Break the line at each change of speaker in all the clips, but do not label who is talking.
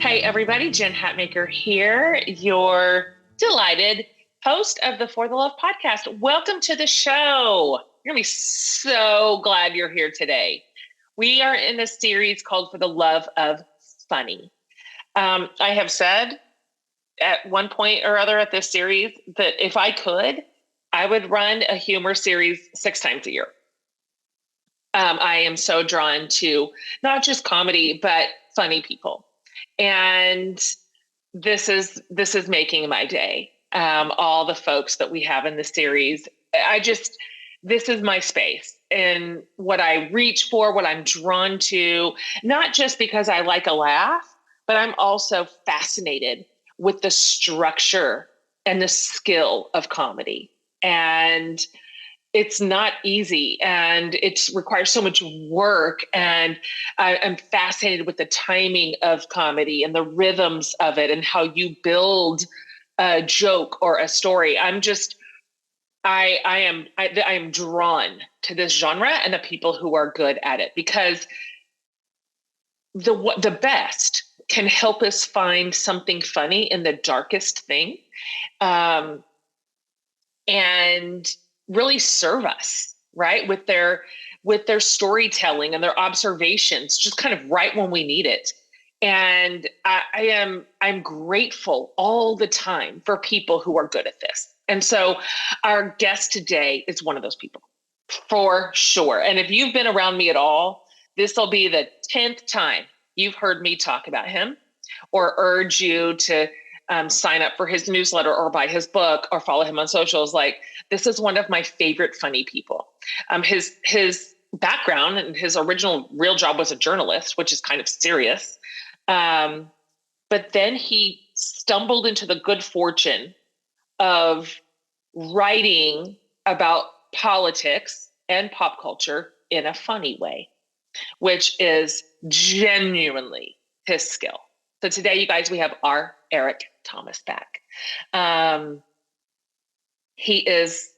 Hey, everybody, Jen Hatmaker here, your delighted host of the For the Love podcast. Welcome to the show. You're going to be so glad you're here today. We are in a series called For the Love of Funny. I have said at one point or other at this series that if I could, I would run a humor series 6 times a year. I am so drawn to not just comedy, but funny people. And this is making my day. All the folks that we have in the series, this is my space and what I reach for, what I'm drawn to, not just because I like a laugh, but I'm also fascinated with the structure and the skill of comedy. And it's not easy and it requires so much work. And I'm fascinated with the timing of comedy and the rhythms of it and how you build a joke or a story. I am drawn to this genre and the people who are good at it, because the best can help us find something funny in the darkest thing. And really serve us, right? With their storytelling and their observations, just kind of right when we need it. And I'm grateful all the time for people who are good at this. And so our guest today is one of those people, for sure. And if you've been around me at all, this will be the 10th time you've heard me talk about him or urge you to sign up for his newsletter or buy his book or follow him on socials. Like, this is one of my favorite funny people. His background and his original real job was a journalist, which is kind of serious. But then he stumbled into the good fortune of writing about politics and pop culture in a funny way, which is genuinely his skill. So today, you guys, we have our Eric Thomas back. He is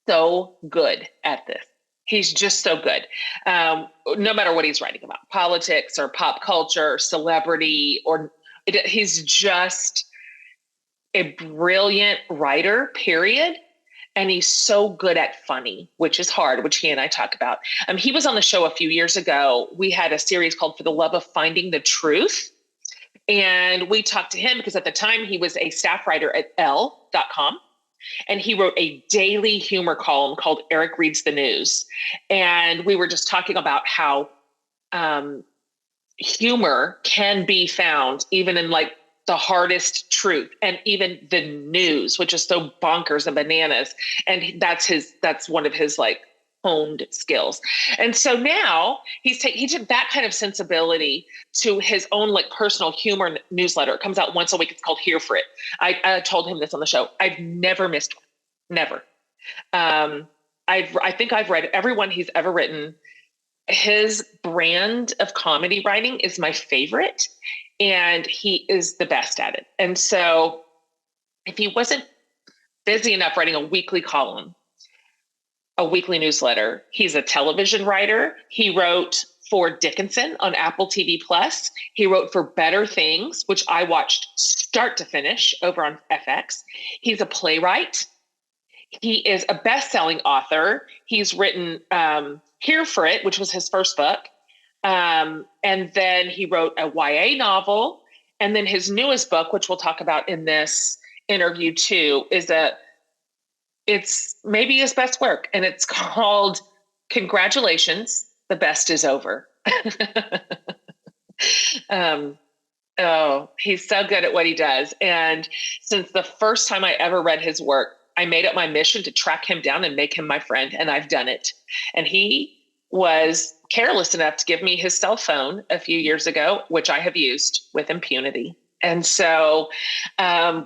so good at this. He's just so good. No matter what he's writing about, politics or pop culture or celebrity, he's just a brilliant writer, period. And he's so good at funny, which is hard, which he and I talk about. He was on the show a few years ago. We had a series called For the Love of Finding the Truth. And we talked to him because at the time he was a staff writer at Elle.com. And he wrote a daily humor column called Eric Reads the News. And we were just talking about how humor can be found even in like the hardest truth and even the news, which is so bonkers and bananas. And that's one of his like honed skills. And so now he took that kind of sensibility to his own like personal humor newsletter. It comes out once a week. It's called Here for It. I told him this on the show. I've never missed one. Never. I think I've read everyone he's ever written. His brand of comedy writing is my favorite, and he is the best at it. And so if he wasn't busy enough writing a weekly column, a weekly newsletter, he's a television writer. He wrote for Dickinson on AppleTV Plus. He wrote for Better Things, which I watched start to finish over on FX. He's a playwright. He is a best-selling author. He's written Here for It, which was his first book. And then he wrote a YA novel. And then his newest book, which we'll talk about in this interview too, it's maybe his best work. And it's called Congratulations, the Best is Over. He's so good at what he does. And since the first time I ever read his work, I made it my mission to track him down and make him my friend. And I've done it. And he was careless enough to give me his cell phone a few years ago, which I have used with impunity. And so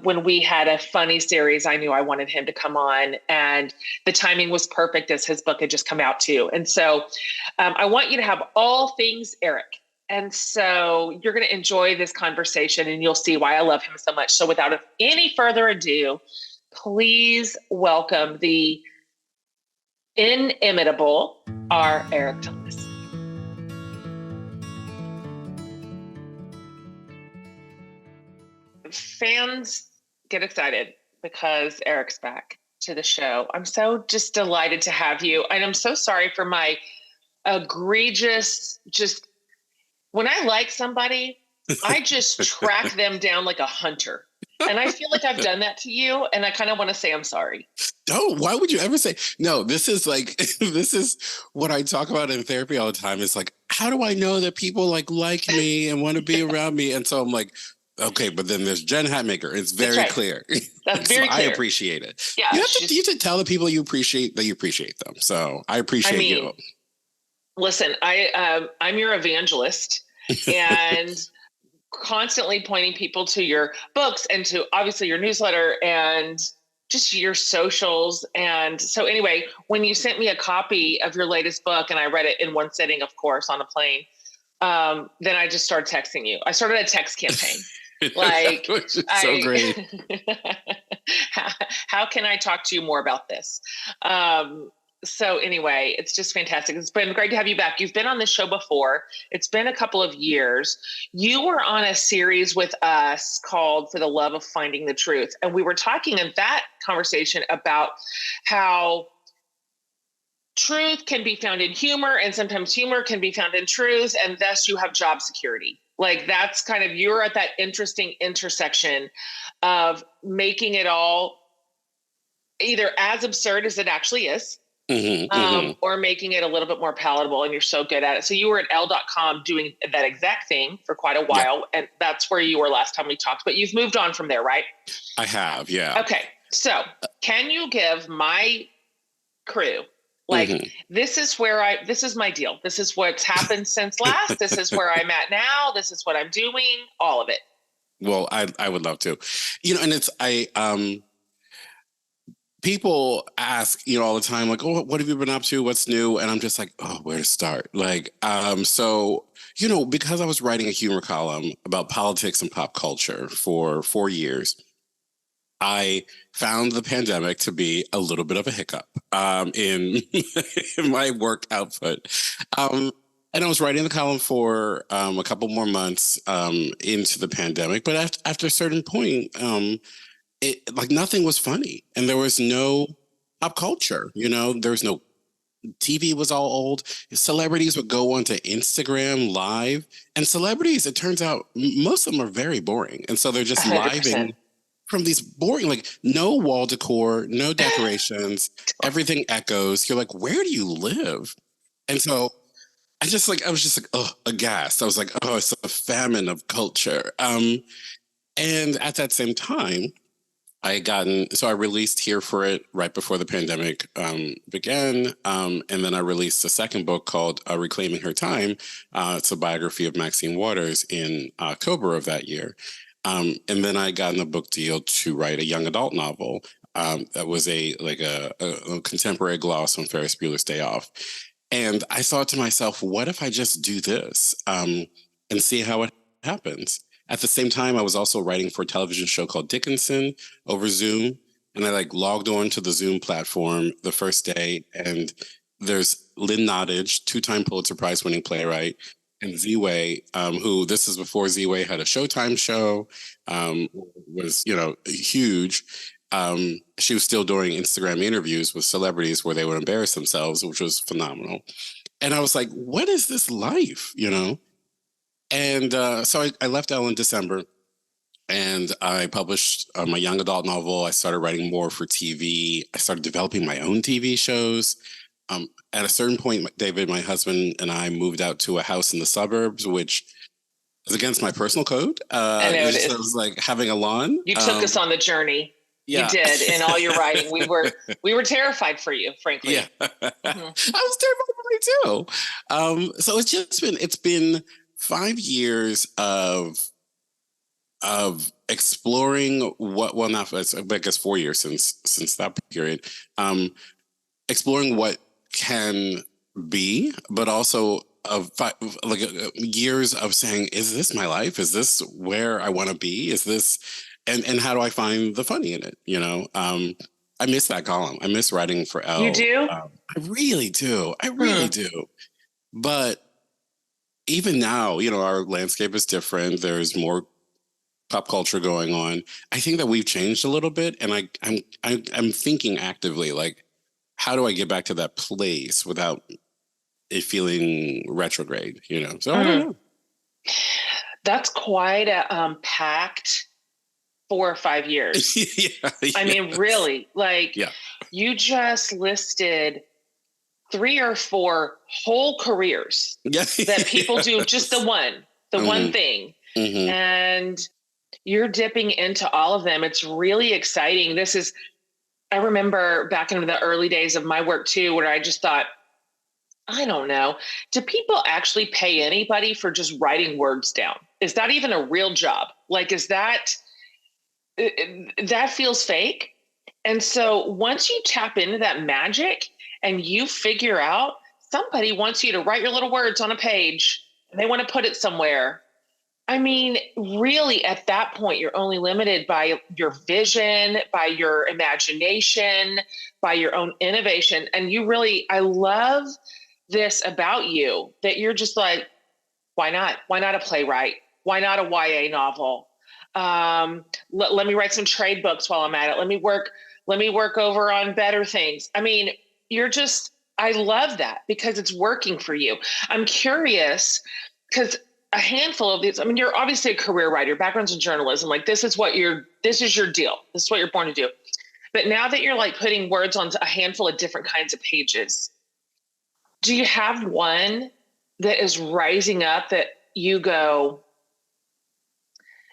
when we had a funny series, I knew I wanted him to come on, and the timing was perfect as his book had just come out too. And so I want you to have all things Eric. And so you're going to enjoy this conversation and you'll see why I love him so much. So without any further ado, please welcome the inimitable R. Eric Thomas. fans get excited because Eric's back to the show. I'm so just delighted to have you. And I'm so sorry for my egregious, just when I like somebody, I just track them down like a hunter. And I feel like I've done that to you. And I kind of want to say I'm sorry.
Oh, why would you ever say no? This is like this is what I talk about in therapy all the time. It's like, how do I know that people like me and want to be around me? And so I'm like, okay, but then there's Jen Hatmaker. It's very clear.
That's
so
very clear.
I appreciate it.
Yeah,
you should tell the people you appreciate that you appreciate them. So I appreciate you.
Listen, I'm your evangelist and constantly pointing people to your books and to obviously your newsletter and just your socials. And so anyway, when you sent me a copy of your latest book and I read it in one sitting, of course, on a plane, then I just started texting you. I started a text campaign. Like,
which is so great.
How can I talk to you more about this? So anyway, it's just fantastic. It's been great to have you back. You've been on this show before. It's been a couple of years. You were on a series with us called For the Love of Finding the Truth. And we were talking in that conversation about how truth can be found in humor and sometimes humor can be found in truth. And thus you have job security. Like that's kind of, you're at that interesting intersection of making it all either as absurd as it actually is, or making it a little bit more palatable, and you're so good at it. So you were at Elle.com doing that exact thing for quite a while, and that's where you were last time we talked, but you've moved on from there, right?
I have, yeah.
Okay, so can you give my crew, like, this is my deal. This is what's happened since last. This is where I'm at now. This is what I'm doing, all of it.
Well, I would love to. And people ask, all the time, like, oh, what have you been up to? What's new? And I'm just like, oh, where to start? Like, so, because I was writing a humor column about politics and pop culture for 4 years, I found the pandemic to be a little bit of a hiccup in my work output. And I was writing the column for a couple more months into the pandemic. But after a certain point, nothing was funny, and there was no pop culture. There was no TV. Was all old. Celebrities would go onto Instagram live, and celebrities, it turns out, most of them are very boring, and so they're just
100%.
living from these boring, like no wall decor, no decorations, everything echoes. You're like, where do you live? And so I was just like, oh, aghast. I was like, oh, it's a famine of culture. And at that same time, I released Here for It right before the pandemic began. And then I released a second book called Reclaiming Her Time. It's a biography of Maxine Waters in October of that year. And then I got in a book deal to write a young adult novel that was a contemporary gloss on Ferris Bueller's Day Off. And I thought to myself, what if I just do this and see how it happens? At the same time, I was also writing for a television show called Dickinson over Zoom. And I logged on to the Zoom platform the first day. And there's Lynn Nottage, 2-time Pulitzer Prize winning playwright, and Z-Way, who, this is before Z-Way had a Showtime show, was, huge. She was still doing Instagram interviews with celebrities where they would embarrass themselves, which was phenomenal. And I was like, what is this life, And so I left Elle in December, and I published my young adult novel. I started writing more for TV. I started developing my own TV shows. At a certain point, David, my husband, and I moved out to a house in the suburbs, which is against my personal code.
I know it is.
It was like having a lawn.
You took us on the journey. Yeah. You did in all your writing. We were terrified for you, frankly.
Yeah. I was terrified for you too. So it's been 5 years of exploring I guess 4 years since that period, exploring what can be, but also of years of saying, is this my life? Is this where I want to be? Is this, and how do I find the funny in it? I miss that column. I miss writing for Elle.
You do?
I really do. I really do. But even now, our landscape is different. There's more pop culture going on. I think that we've changed a little bit, and I'm thinking actively, like, how do I get back to that place without it feeling retrograde? You know, so I don't know.
That's quite a packed 4 or 5 years.
Yeah,
I mean, really, like
yeah.
you just listed 3 or 4 whole careers
Yeah.
that people do just the one thing.
Mm-hmm.
And you're dipping into all of them. It's really exciting. I remember back in the early days of my work too, where I just thought, I don't know, do people actually pay anybody for just writing words down? Is that even a real job? Like, that feels fake. And so once you tap into that magic and you figure out somebody wants you to write your little words on a page and they want to put it somewhere. I mean, really, at that point, you're only limited by your vision, by your imagination, by your own innovation. And I love this about you, that you're just like, why not? Why not a playwright? Why not a YA novel? Let me write some trade books while I'm at it. Let me work over on better things. I mean, I love that because it's working for you. I'm curious because a handful of these, I mean, you're obviously a career writer, background's in journalism. Like this is your deal. This is what you're born to do. But now that you're like putting words on a handful of different kinds of pages, do you have one that is rising up that you go,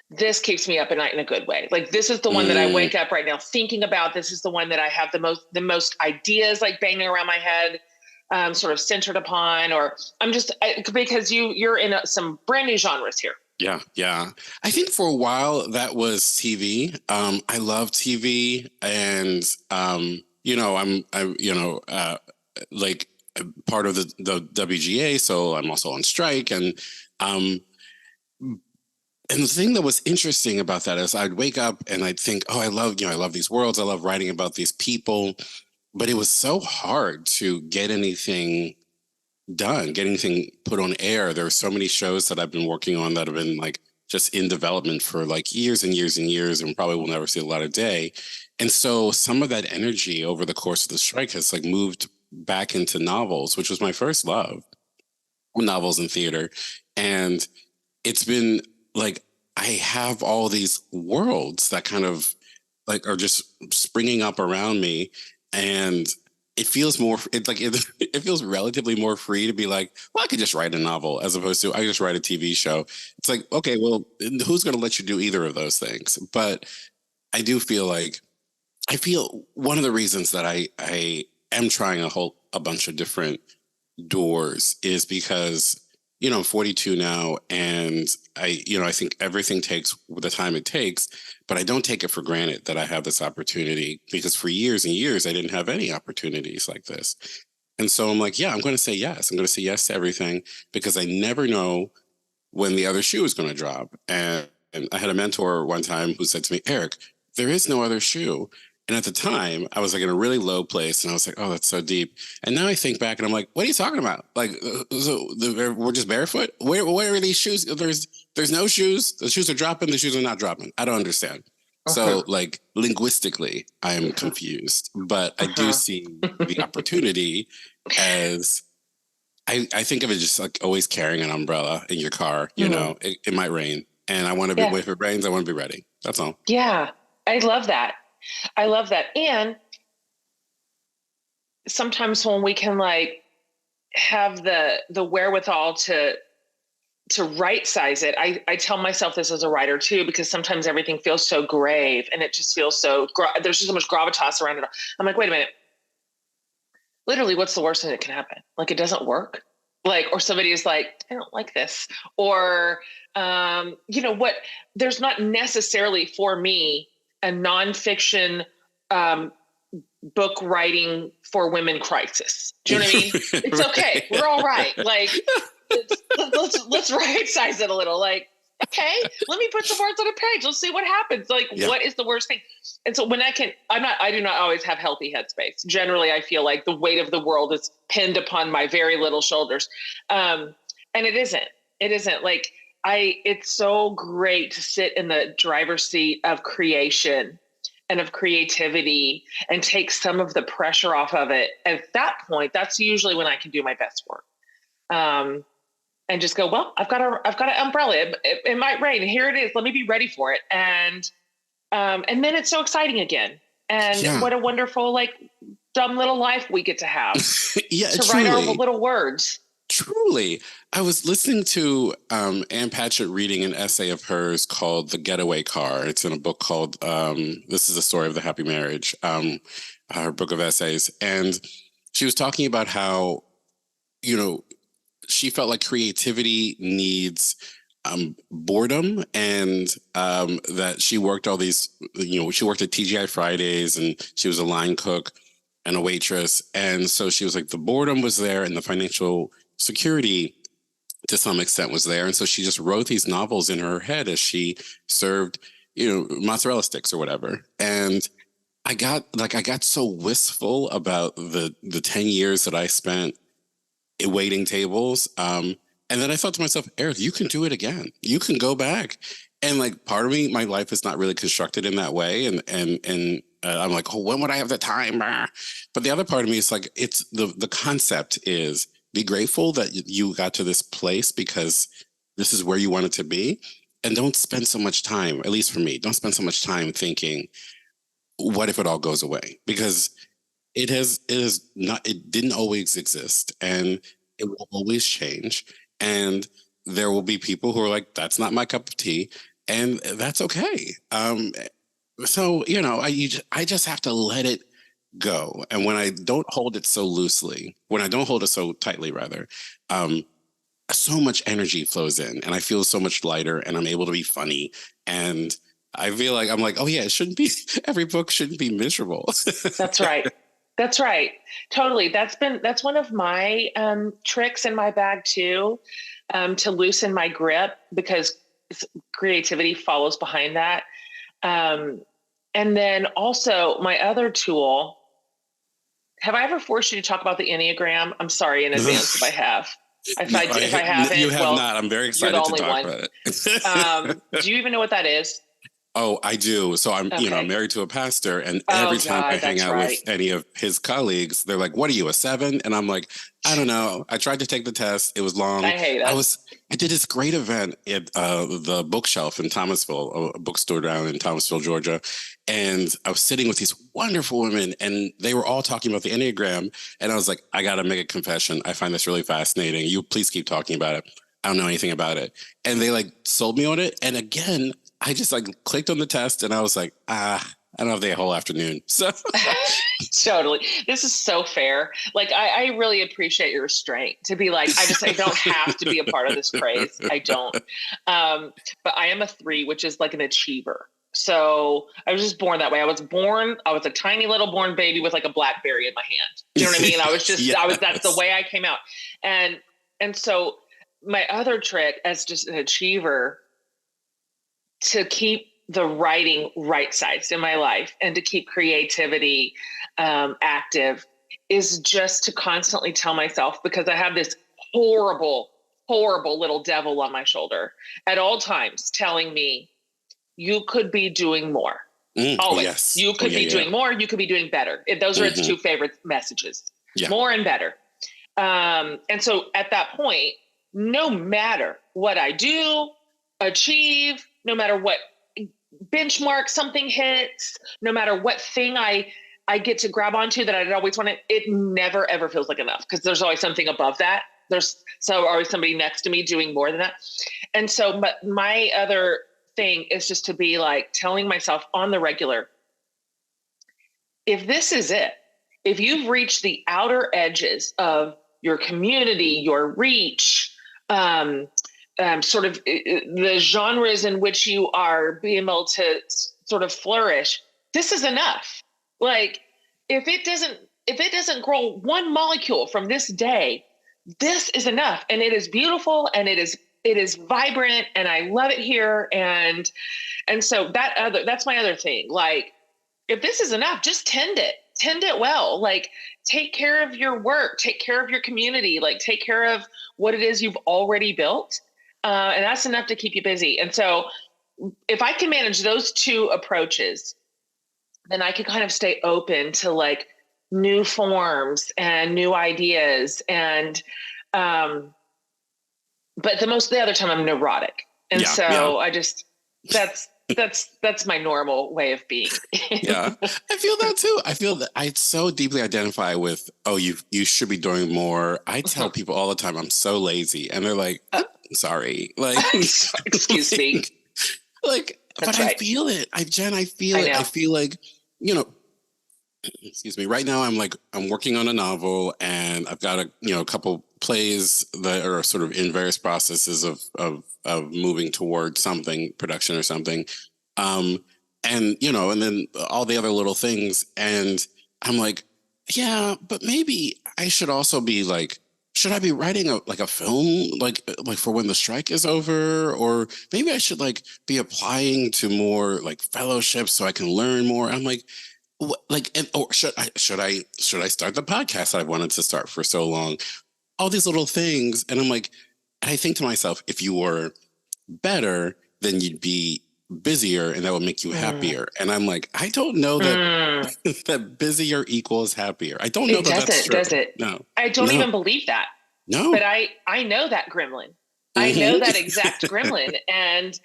this keeps me up at night in a good way? Like this is the one that I wake up right now thinking about. This is the one that I have the most ideas like banging around my head, sort of centered upon, or because you're in some brand new genres here.
Yeah, yeah. I think for a while that was TV. I love TV, and like part of the WGA, so I'm also on strike, and the thing that was interesting about that is I'd wake up and I'd think, oh, I love these worlds. I love writing about these people. But it was so hard to get anything done, get anything put on air. There are so many shows that I've been working on that have been like just in development for like years and years and years and probably will never see the light of day. And so some of that energy over the course of the strike has like moved back into novels, which was my first love, novels and theater. And it's been like I have all these worlds that kind of like are just springing up around me, and it feels it feels relatively more free to be like, well, I could just write a novel as opposed to I just write a TV show. It's like, okay, well, who's going to let you do either of those things? But I do feel one of the reasons that I am trying a bunch of different doors is because I'm 42 now, and I think everything takes the time it takes, but I don't take it for granted that I have this opportunity, because for years and years I didn't have any opportunities like this. And so I'm like, yeah, I'm going to say yes. I'm going to say yes to everything, because I never know when the other shoe is going to drop. And I had a mentor one time who said to me, Eric, there is no other shoe. And at the time, I was like in a really low place, and I was like, "Oh, that's so deep." And now I think back, and I'm like, "What are you talking about? Like, we're just barefoot? Where are these shoes? There's no shoes. The shoes are dropping. The shoes are not dropping. I don't understand." So, like, linguistically, I am confused, but I do see the opportunity as I think of it just like always carrying an umbrella in your car. It might rain, and I want to be. If it rains, I want to be ready. That's all.
Yeah, I love that. And sometimes when we can like have the wherewithal to right size it, I tell myself this as a writer too, because sometimes everything feels so grave and it just feels there's just so much gravitas around it. I'm like, wait a minute. Literally, what's the worst thing that can happen? Like, it doesn't work. Like, or somebody is like, I don't like this. Or, what, there's not necessarily for me a nonfiction book writing for women crisis. Do you know what I mean? It's okay. We're all right. Like, let's right size it a little. Like, okay, let me put some words on a page. Let's see what happens. Like, what is the worst thing? And so when I do not always have healthy headspace. Generally, I feel like the weight of the world is pinned upon my very little shoulders. And it isn't like, it's so great to sit in the driver's seat of creation and of creativity and take some of the pressure off of it. At that point, that's usually when I can do my best work. And just go, well, I've got an umbrella. It might rain. Here it is. Let me be ready for it. And then it's so exciting again. And what a wonderful, like, dumb little life we get to have. To write our little words.
Truly. I was listening to Ann Patchett reading an essay of hers called The Getaway Car. It's in a book called This is the Story of the Happy Marriage, her book of essays. And she was talking about how, she felt like creativity needs boredom, and that she worked all these, she worked at TGI Fridays, and she was a line cook and a waitress. And so she was like, the boredom was there and the financial security to some extent was there. And so she just wrote these novels in her head as she served, mozzarella sticks or whatever. And I got so wistful about the 10 years that I spent waiting tables. And then I thought to myself, Eric, you can do it again. You can go back. And like, part of me, my life is not really constructed in that way. And I'm like, oh, when would I have the time? But the other part of me is like, it's the concept is be grateful that you got to this place because this is where you wanted to be. And don't spend so much time, at least for me, don't spend so much time thinking, what if it all goes away? Because it didn't always exist, and it will always change. And there will be people who are like, that's not my cup of tea. And that's okay. So, I just have to let it go. And when I don't hold it so loosely, when I don't hold it so tightly, rather, so much energy flows in and I feel so much lighter and I'm able to be funny. And I feel like I'm like, oh yeah, every book shouldn't be miserable.
That's right. That's right. Totally. That's one of my tricks in my bag too, to loosen my grip, because creativity follows behind that. And then also my other tool, have I ever forced you to talk about the Enneagram? I'm sorry in advance if I have. If I haven't,
you have not. I'm very excited to talk about
it. Do you even know what that is?
Oh, I do. So I'm married to a pastor, and every time I hang out with any of his colleagues, they're like, "What are you, a 7?" And I'm like, "I don't know. I tried to take the test. It was long.
I hate it."
I did this great event at the Bookshelf in Thomasville, a bookstore down in Thomasville, Georgia, and I was sitting with these wonderful women, and they were all talking about the Enneagram, and I was like, "I got to make a confession. I find this really fascinating. You please keep talking about it. I don't know anything about it." And they like sold me on it, and again, I just like clicked on the test and I was like, I don't have the whole afternoon. So
totally. This is so fair. Like, I really appreciate your restraint to be like, I don't have to be a part of this craze. I don't. But I am a 3, which is like an achiever. So I was just born that way. I was a tiny little born baby with like a BlackBerry in my hand. You know what I mean? That's the way I came out. And so my other trick as just an achiever, to keep the writing right-sized in my life and to keep creativity active, is just to constantly tell myself, because I have this horrible, horrible little devil on my shoulder at all times telling me, you could be doing more. Always.
Yes.
You could be doing more. You could be doing better. Those are its 2 favorite messages. Yeah. More and better. And so at that point, no matter what I do, achieve, no matter what benchmark something hits, no matter what thing I get to grab onto that I'd always wanted, it never, ever feels like enough, because there's always something above that. There's always somebody next to me doing more than that. And so my other thing is just to be like telling myself on the regular, if this is it, if you've reached the outer edges of your community, your reach, sort of the genres in which you are being able to sort of flourish, this is enough. Like, if it doesn't grow one molecule from this day, this is enough. And it is beautiful, and it is vibrant, and I love it here. And so that's my other thing. Like, if this is enough, just tend it well. Like, take care of your work, take care of your community, like take care of what it is you've already built. And that's enough to keep you busy. And so if I can manage those two approaches, then I can kind of stay open to like new forms and new ideas. And, but the other time I'm neurotic. And I just, that's my normal way of being.
Yeah, I feel that too. I feel that I so deeply identify with, oh, you should be doing more. I tell people all the time, I'm so lazy. And they're like, sorry. Like,
excuse me.
Like,
that's
but
right.
I feel it. Jen, I feel it. I feel like, excuse me. Right now, I'm working on a novel, and I've got a couple plays that are sort of in various processes of moving toward something, production or something. And then all the other little things. And I'm like, yeah, but maybe I should also be like, should I be writing a film like for when the strike is over? Or maybe I should like be applying to more like fellowships so I can learn more. I'm like, or should I start the podcast that I've wanted to start for so long? All these little things. And I'm like, and I think to myself, if you were better, then you'd be busier and that would make you happier. And I'm like, I don't know that that busier equals happier. I don't know that's true.
Does it?
No.
I don't even believe that.
No.
But I know that gremlin. I know that exact gremlin. And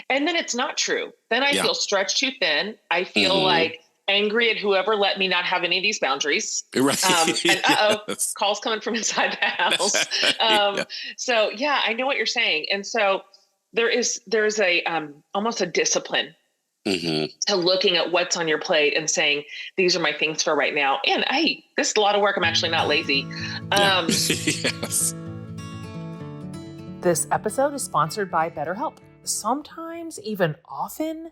then it's not true. Then I feel stretched too thin. I feel like angry at whoever let me not have any of these boundaries.
Right.
And calls coming from inside the house. So yeah, I know what you're saying. And so there's a almost a discipline to looking at what's on your plate and saying, these are my things for right now. And hey, this is a lot of work. I'm actually not lazy.
Yes.
This episode is sponsored by BetterHelp. Sometimes, even often,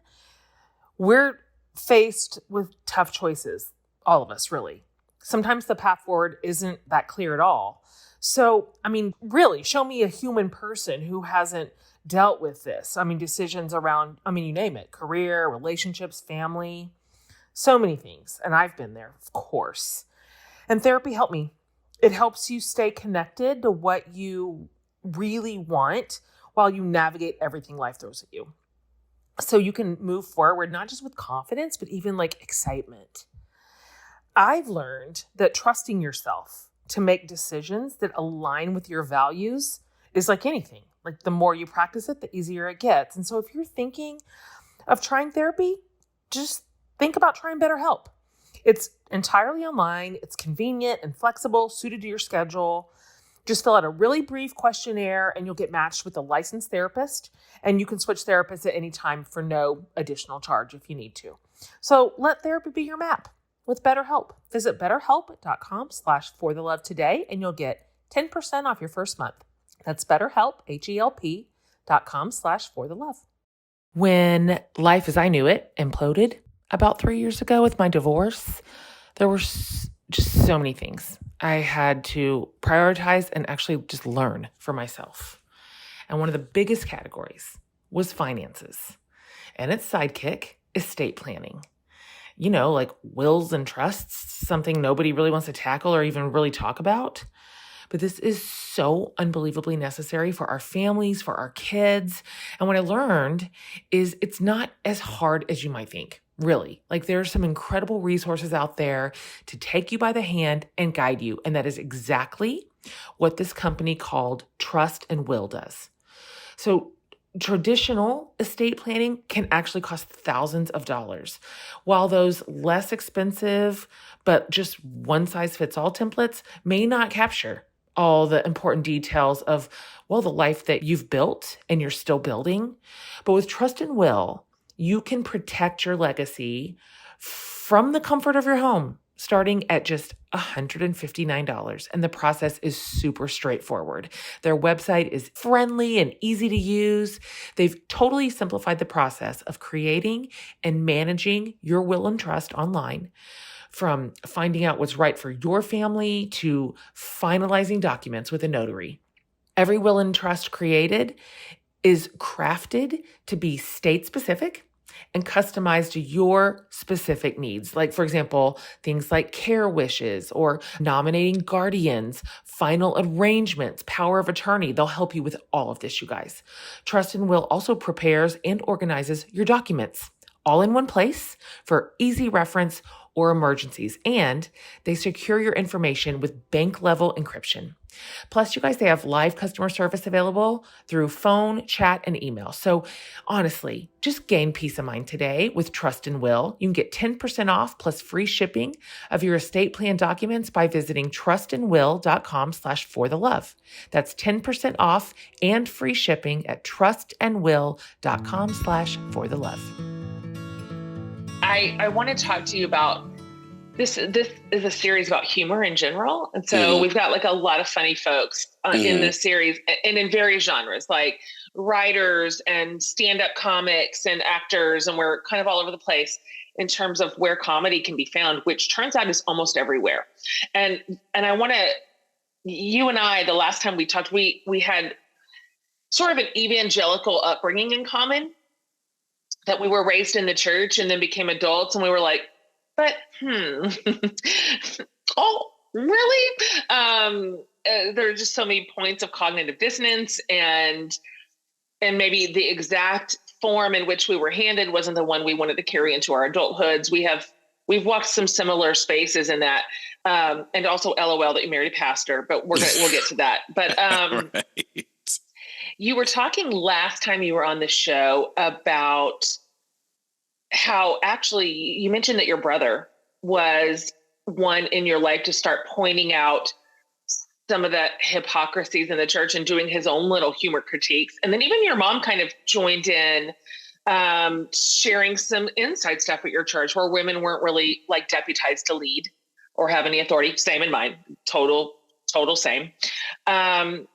we're faced with tough choices. All of us, really. Sometimes the path forward isn't that clear at all. So, really, show me a human person who hasn't dealt with this. Decisions around, you name it, career, relationships, family, so many things. And I've been there, of course. And therapy helped me. It helps you stay connected to what you really want while you navigate everything life throws at you. So you can move forward, not just with confidence, but even like excitement. I've learned that trusting yourself to make decisions that align with your values is like anything. Like the more you practice it, the easier it gets. And so if you're thinking of trying therapy, just think about trying BetterHelp. It's entirely online. It's convenient and flexible, suited to your schedule. Just fill out a really brief questionnaire and you'll get matched with a licensed therapist. And you can switch therapists at any time for no additional charge if you need to. So let therapy be your map with BetterHelp. Visit betterhelp.com/forthelove today and you'll get 10% off your first month. That's BetterHelp, HELP.com/forthelove. When life as I knew it imploded about 3 years ago with my divorce, there were just so many things I had to prioritize and actually just learn for myself. And one of the biggest categories was finances. And its sidekick, estate planning. Like wills and trusts, something nobody really wants to tackle or even really talk about. But this is so unbelievably necessary for our families, for our kids. And what I learned is it's not as hard as you might think, really. Like there are some incredible resources out there to take you by the hand and guide you. And that is exactly what this company called Trust and Will does. So traditional estate planning can actually cost thousands of dollars, while those less expensive, but just one-size-fits-all templates may not capture all the important details of, the life that you've built and you're still building. But with Trust and Will, you can protect your legacy from the comfort of your home, starting at just $159. And the process is super straightforward. Their website is friendly and easy to use. They've totally simplified the process of creating and managing your will and trust online, from finding out what's right for your family to finalizing documents with a notary. Every will and trust created is crafted to be state-specific and customized to your specific needs. Like, for example, things like care wishes or nominating guardians, final arrangements, power of attorney. They'll help you with all of this, you guys. Trust and Will also prepares and organizes your documents all in one place for easy reference or emergencies. And they secure your information with bank level encryption. Plus, you guys, they have live customer service available through phone, chat, and email. So honestly, just gain peace of mind today with Trust and Will. You can get 10% off plus free shipping of your estate plan documents by visiting trustandwill.com/forthelove. That's 10% off and free shipping at trustandwill.com/forthelove.
I want to talk to you about this. This is a series about humor in general. And so we've got like a lot of funny folks in this series and in various genres, like writers and stand-up comics and actors. And we're kind of all over the place in terms of where comedy can be found, which turns out is almost everywhere. And I want to, you and I, the last time we talked, we had sort of an evangelical upbringing in common, that we were raised in the church and then became adults. And we were like, but, oh, really? There are just so many points of cognitive dissonance, and maybe the exact form in which we were handed wasn't the one we wanted to carry into our adulthoods. We've walked some similar spaces in that, and also LOL that you married a pastor, but we'll get to that. But,
Right.
You were talking last time you were on the show about how actually you mentioned that your brother was one in your life to start pointing out some of the hypocrisies in the church and doing his own little humor critiques. And then even your mom kind of joined in, sharing some inside stuff at your church where women weren't really like deputized to lead or have any authority. Same in mine. Total same. And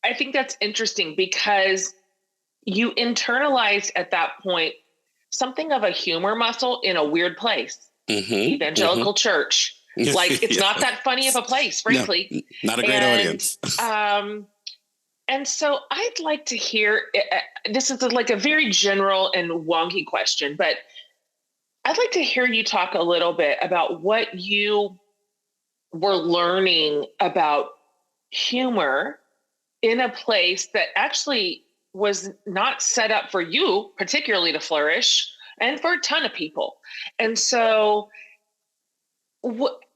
I think that's interesting because you internalized at that point something of a humor muscle in a weird place. Evangelical church. Like, it's not that funny of a place, frankly.
No, not a great audience.
And so I'd like to hear, this is like a very general and wonky question, but I'd like to hear you talk a little bit about what you were learning about humor in a place that actually was not set up for you particularly to flourish, and for a ton of people. And so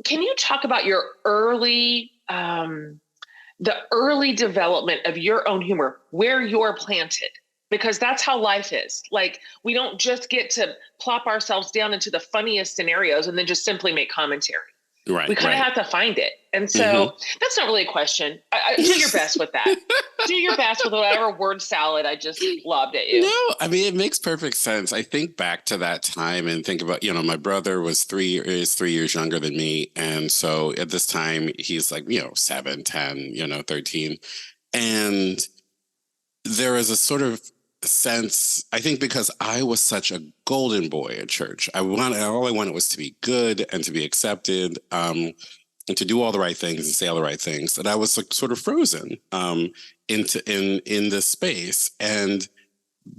can you talk about your early, the early development of your own humor, where you're planted? Because that's how life is. Like, we don't just get to plop ourselves down into the funniest scenarios and then just simply make commentary.
Right.
We kind of have to find it. And so that's not really a question. Do your best with that. Do your best with whatever word salad I just lobbed at you.
No, I mean, it makes perfect sense. I think back to that time and think about, my brother is 3 years younger than me. And so at this time, he's like, 7, 10, 13. And there is a sort of sense, I think, because I was such a golden boy at church. All I wanted was to be good and to be accepted, and to do all the right things and say all the right things. That I was like sort of frozen in this space. And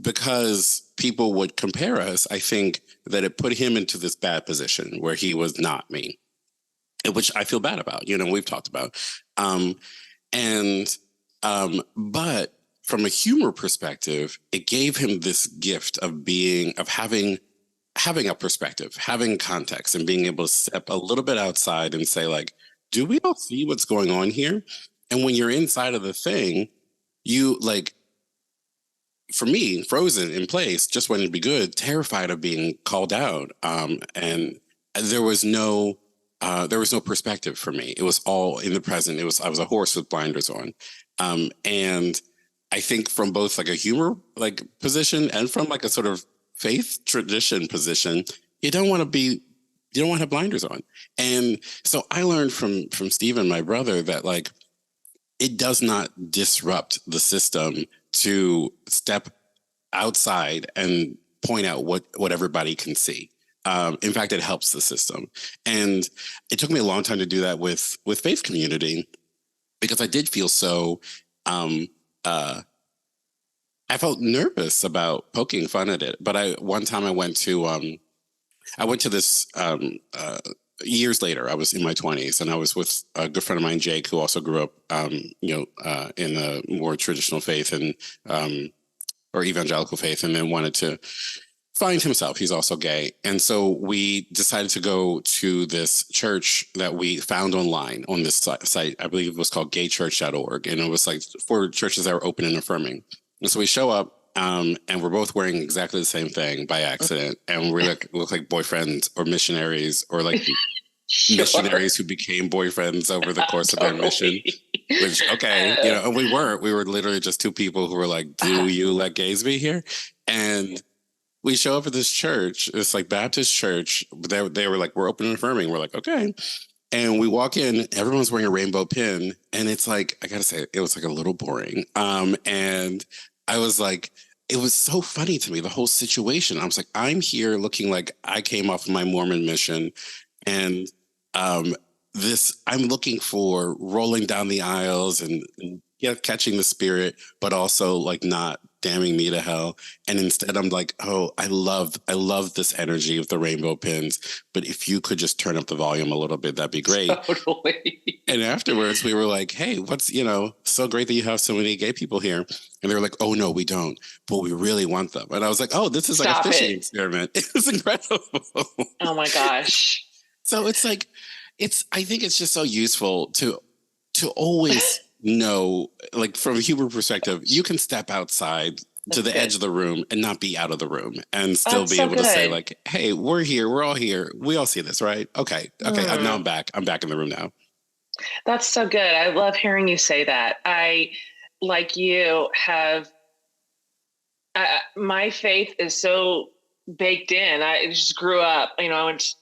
because people would compare us, I think that it put him into this bad position where he was not me, which I feel bad about. We've talked about, but from a humor perspective, it gave him this gift of having a perspective, having context, and being able to step a little bit outside and say, like, do we all see what's going on here? And when you're inside of the thing, you, like, for me, frozen in place, just wanted to be good, terrified of being called out. And there was no perspective for me. It was all in the present. I was a horse with blinders on. And I think from both like a humor like position and from like a sort of faith tradition position, you don't want to have blinders on. And so I learned from Stephen, my brother, that like it does not disrupt the system to step outside and point out what everybody can see. In fact, it helps the system. And it took me a long time to do that with faith community, because I did feel so I felt nervous about poking fun at it, but one time I went to this years later. I was in my 20s, and I was with a good friend of mine, Jake, who also grew up, in a more traditional faith and or evangelical faith, and then wanted to find himself. He's also gay, and so we decided to go to this church that we found online on this site. I believe it was called gaychurch.org, and it was like for churches that were open and affirming. And so we show up. And we're both wearing exactly the same thing by accident, and we look like boyfriends or missionaries, or like missionaries who became boyfriends over the course of their mission. Which, okay, and we weren't. We were literally just two people who were like, "Do you let gays be here?" And we show up at this church. It's like Baptist church. They were like, "We're open and affirming." We're like, "Okay." And we walk in, everyone's wearing a rainbow pin. And it's like, I gotta say, it was like a little boring. And I was like, it was so funny to me, the whole situation. I was like, I'm here looking like I came off of my Mormon mission. And I'm looking for rolling down the aisles and catching the spirit, but also like not damning me to hell. And instead I'm like, oh, I love this energy of the rainbow pins. But if you could just turn up the volume a little bit, that'd be great.
Totally.
And afterwards we were like, hey, what's, so great that you have so many gay people here. And they were like, oh no, we don't, but we really want them. And I was like, oh, this is like a fishing experiment. It was incredible.
Oh my gosh.
So it's like, I think it's just so useful to always know, like from a humor perspective, you can step outside to the edge of the room and not be out of the room and still be able to say like, hey, we're here. We're all here. We all see this, right? Okay. Now I'm back. I'm back in the room now.
That's so good. I love hearing you say that. I, like you, have, my faith is so baked in. I just grew up, I went to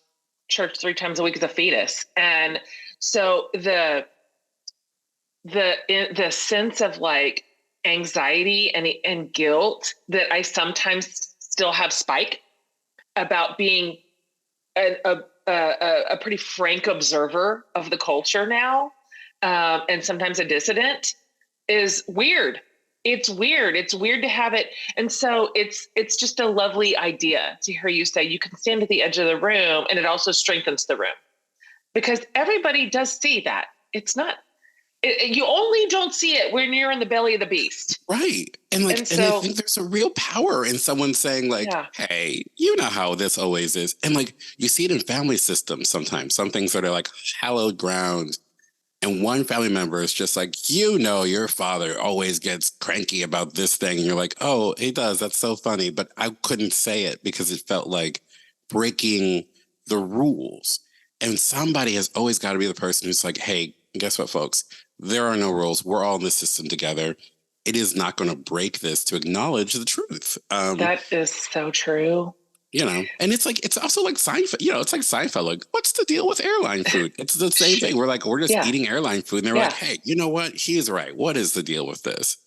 church 3 times a week as a fetus. And so the sense of like anxiety and guilt that I sometimes still have spike about being a pretty frank observer of the culture now, and sometimes a dissident, is weird. It's weird. It's weird to have it. And so it's just a lovely idea to hear you say you can stand at the edge of the room, and it also strengthens the room, because everybody does see that. It's not, you only don't see it when you're in the belly of the beast.
Right. And I think there's a real power in someone saying like, hey, you know how this always is. And like, you see it in family systems sometimes, some things that are like hallowed ground. And one family member is just like, your father always gets cranky about this thing. And you're like, oh, he does. That's so funny. But I couldn't say it because it felt like breaking the rules. And somebody has always got to be the person who's like, hey, guess what, folks? There are no rules. We're all in this system together. It is not going to break this to acknowledge the truth.
That is so true.
And it's also like Seinfeld, it's like Seinfeld, like, what's the deal with airline food? It's the same thing. We're just eating airline food. And they're like, hey, you know what? He's right. What is the deal with this?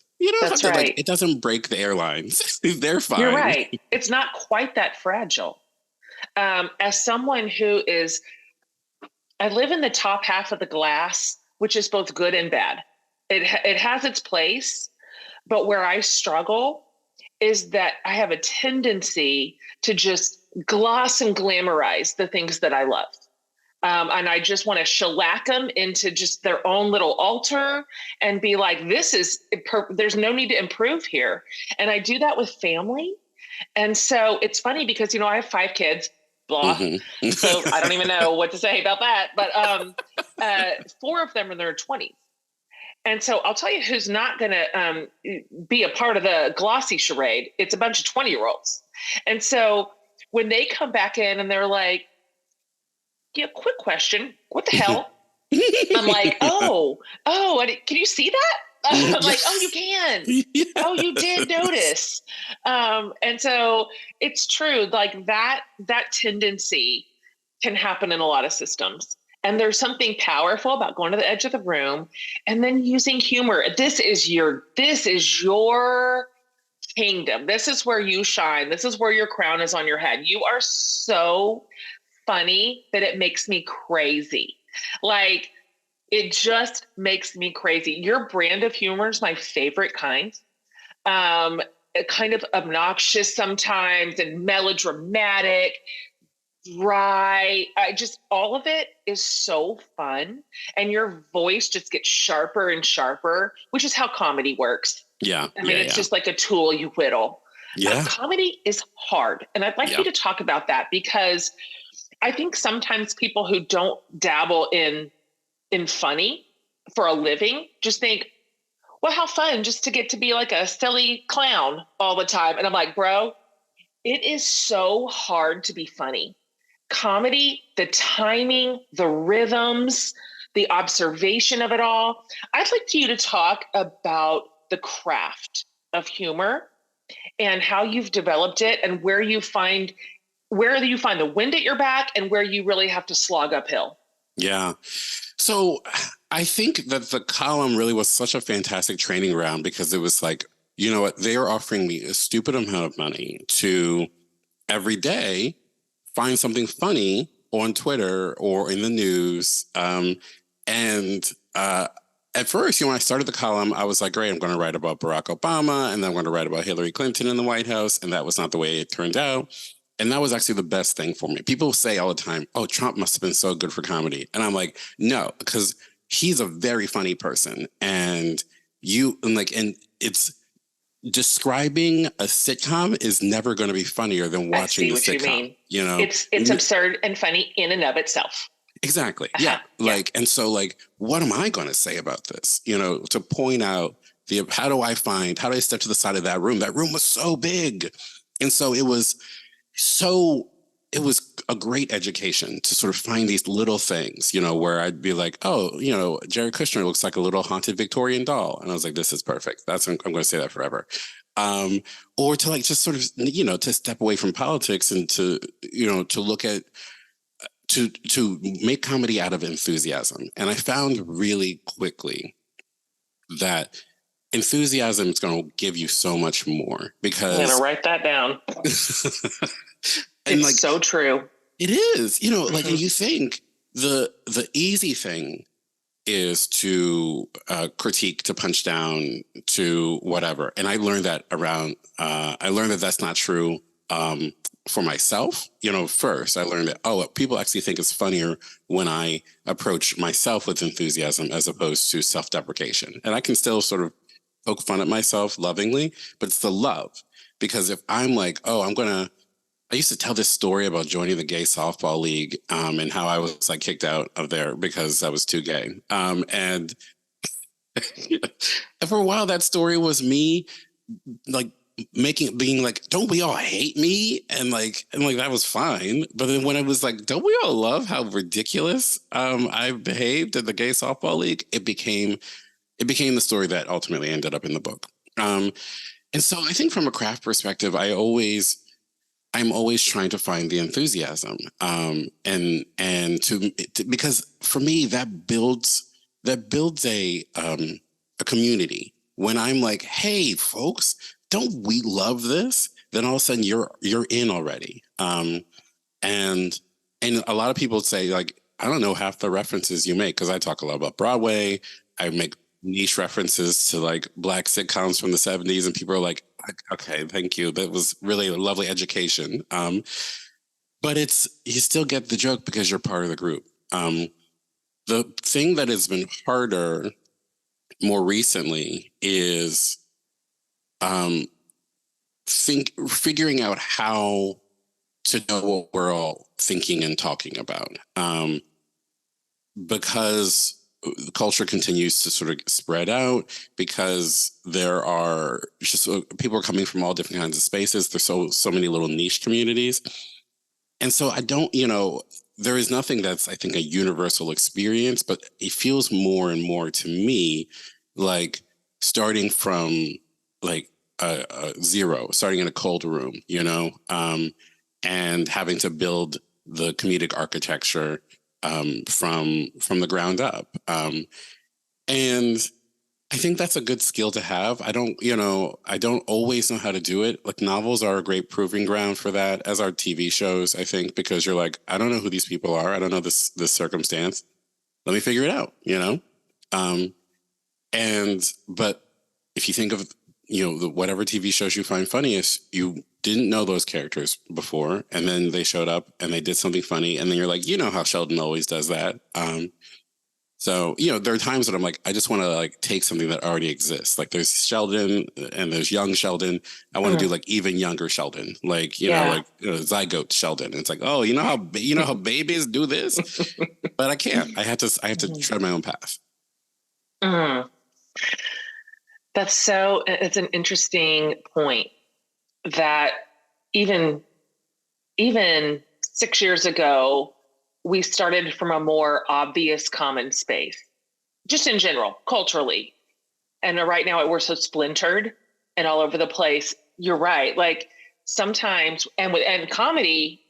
That's right.
Like, it doesn't break the airlines. They're fine.
You're right. It's not quite that fragile. As someone who I live in the top half of the glass, which is both good and bad. It has its place, but where I struggle is that I have a tendency to just gloss and glamorize the things that I love. And I just want to shellac them into just their own little altar and be like, there's no need to improve here. And I do that with family. And so it's funny because, I have 5 kids. Blah. Mm-hmm. So I don't even know what to say about that. But 4 of them are in their 20s. And so I'll tell you who's not going to be a part of the glossy charade. It's a bunch of 20-year-olds. And so when they come back in and they're like, quick question. What the hell? I'm like, can you see that? I'm like, oh, you can. Yeah. Oh, you did notice. And so it's true. Like that tendency can happen in a lot of systems. And there's something powerful about going to the edge of the room and then using humor. This is your kingdom. This is where you shine. This is where your crown is on your head. You are so funny that it makes me crazy. Like, it just makes me crazy. Your brand of humor is my favorite kind. kind of obnoxious sometimes and melodramatic, dry. All of it is so fun. And your voice just gets sharper and sharper, which is how comedy works.
Yeah.
I mean, it's just like a tool you whittle.
Yeah.
Comedy is hard. And I'd like you to talk about that, because I think sometimes people who don't dabble in funny for a living just think, well, how fun just to get to be like a silly clown all the time. And I'm like, bro, it is so hard to be funny. Comedy, the timing, the rhythms, the observation of it all. I'd like you to talk about the craft of humor and how you've developed it, and where you find the wind at your back and where you really have to slog uphill.
Yeah. So I think that the column really was such a fantastic training ground, because it was like, you know what, they are offering me a stupid amount of money to every day find something funny on Twitter or in the news. At first, when I started the column, I was like, great, I'm going to write about Barack Obama, and then I'm going to write about Hillary Clinton in the White House. And that was not the way it turned out. And that was actually the best thing for me. People say all the time, oh, Trump must have been so good for comedy. And I'm like, no, because he's a very funny person. And it's describing a sitcom is never going to be funnier than watching the sitcom. You mean. You know,
it's absurd and funny in and of itself.
Exactly. Yeah. And so what am I going to say about this? You know, to point out how do I step to the side of that room? That room was so big. And so it was a great education to sort of find these little things, you know, where I'd be like, oh, you know, Jared Kushner looks like a little haunted Victorian doll. And I was like, this is perfect. I'm going to say that forever. Or to just sort of, you know, to step away from politics and to, you know, to look at, to make comedy out of enthusiasm. And I found really quickly that enthusiasm is going to give you so much more, because
I'm going to write that down. It's so true.
It is, you know, and you think the easy thing is to critique, to punch down, to whatever. And I learned that that's not true for myself. You know, first I learned that, people actually think it's funnier when I approach myself with enthusiasm as opposed to self-deprecation. And I can still sort of poke fun at myself lovingly, but it's the love. Because if I'm like, I used to tell this story about joining the gay softball league and how I was kicked out of there because I was too gay. And for a while, that story was me being like, don't we all hate me? And that was fine. But then when I was like, don't we all love how ridiculous I've behaved in the gay softball league? It became the story that ultimately ended up in the book. And so I think from a craft perspective, I'm always trying to find the enthusiasm, because for me that builds a community. When I'm like, hey folks, don't we love this? Then all of a sudden you're in already. And a lot of people say I don't know half the references you make, because I talk a lot about Broadway. I make niche references to Black sitcoms from the 70s, and people are like, okay, thank you. That was really a lovely education. But you still get the joke because you're part of the group. The thing that has been harder more recently is figuring out how to know what we're all thinking and talking about. Because the culture continues to sort of spread out, because there are just people are coming from all different kinds of spaces. There's so many little niche communities. And so I don't, there is nothing that's, I think, a universal experience, but it feels more and more to me like starting from zero, starting in a cold room, and having to build the comedic architecture from the ground up. And I think that's a good skill to have. I don't always know how to do it. Novels are a great proving ground for that, as are TV shows, I think, because you're like, I don't know who these people are. I don't know this circumstance. Let me figure it out, But if you think of whatever TV shows you find funniest, you didn't know those characters before, and then they showed up and they did something funny, and then you're like, how Sheldon always does that. So, there are times that I'm like, I just want to like take something that already exists. Like there's Sheldon and there's young Sheldon. I want to do like even younger Sheldon, like, zygote Sheldon. And it's like, oh, how babies do this, but I can't. I have to tread my own path.
It's an interesting point that even 6 years ago, we started from a more obvious common space, just in general, culturally. And right now we're so splintered and all over the place. You're right. Like sometimes, and comedy,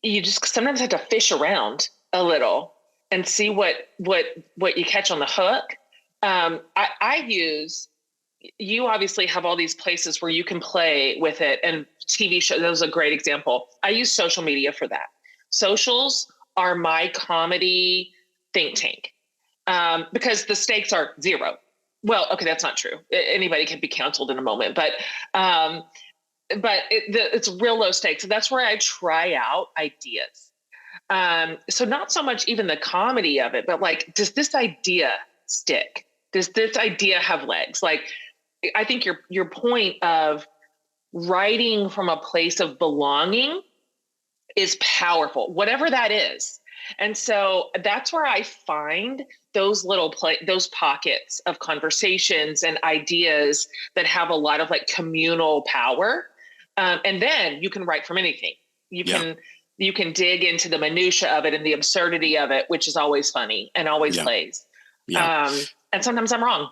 you just sometimes have to fish around a little and see what you catch on the hook. You obviously have all these places where you can play with it, and TV shows, that was a great example. I use social media for that. Socials are my comedy think tank, because the stakes are zero. Well, okay, that's not true. Anybody can be canceled in a moment, but it's real low stakes. So that's where I try out ideas. So not so much even the comedy of it, but like, does this idea stick? Does this idea have legs? Like, I think your point of writing from a place of belonging is powerful, whatever that is. And so that's where I find those those pockets of conversations and ideas that have a lot of like communal power. And then you can write from anything. You can dig into the minutia of it and the absurdity of it, which is always funny and always plays. Yeah. And sometimes I'm wrong.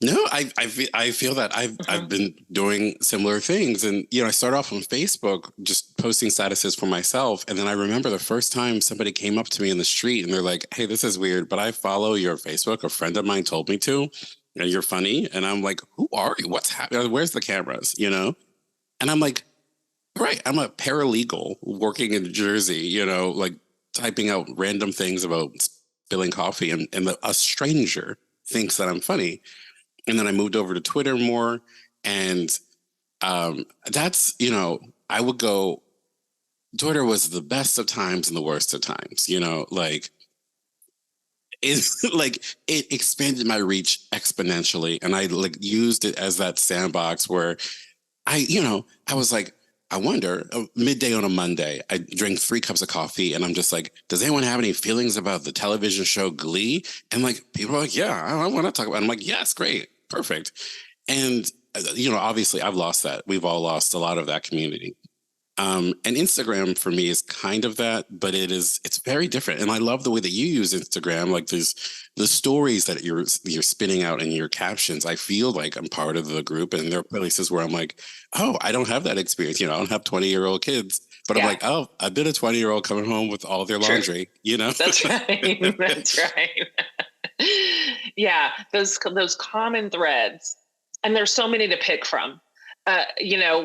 No, I feel that I've been doing similar things. And, I started off on Facebook just posting statuses for myself. And then I remember the first time somebody came up to me in the street and they're like, hey, this is weird, but I follow your Facebook. A friend of mine told me to, and you're funny. And I'm like, who are you? What's happening? Where's the cameras? And I'm like, right, I'm a paralegal working in Jersey, like typing out random things about spilling coffee, and a stranger thinks that I'm funny. And then I moved over to Twitter more. And that's, I would go, Twitter was the best of times and the worst of times, like it expanded my reach exponentially. And I like used it as that sandbox where I was like, I wonder, midday on a Monday, I drink 3 cups of coffee and I'm just like, does anyone have any feelings about the television show Glee? And like, people are like, yeah, I want to talk about it. I'm like, yes, great. Perfect. And, obviously I've lost that. We've all lost a lot of that community. And Instagram for me is kind of that, but it's very different. And I love the way that you use Instagram. Like there's the stories that you're spinning out in your captions. I feel like I'm part of the group, and there are places where I'm like, oh, I don't have that experience. I don't have 20-year-old kids, but I'm like, oh, I've been a 20-year-old coming home with all their laundry,
That's right. That's right. Yeah. Those common threads. And there's so many to pick from.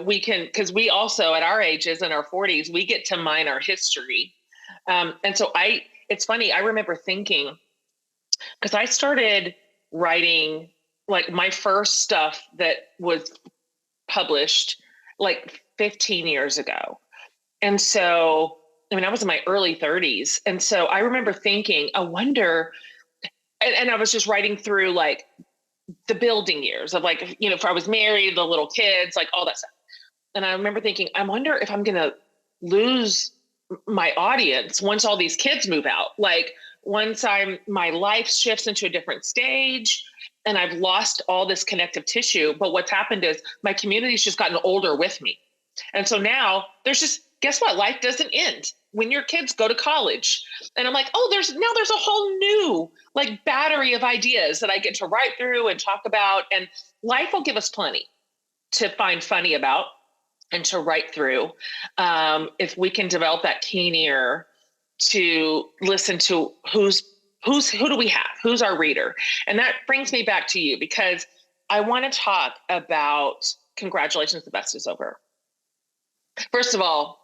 We can, because we also at our ages in our 40s, we get to mine our history. And so it's funny, I remember thinking, because I started writing like my first stuff that was published like 15 years ago. And so, I was in my early 30s. And so I remember thinking, I wonder, and I was just writing through like the building years of like, if I was married, the little kids, like all that stuff. And I remember thinking, I wonder if I'm going to lose my audience once all these kids move out. Like once my life shifts into a different stage and I've lost all this connective tissue. But what's happened is my community's just gotten older with me. And so now guess what? Life doesn't end when your kids go to college. And I'm like, oh, there's a whole new like battery of ideas that I get to write through and talk about. And life will give us plenty to find funny about and to write through. If we can develop that keen ear to listen to who do we have? Who's our reader? And that brings me back to you, because I want to talk about congratulations, the best is over. First of all,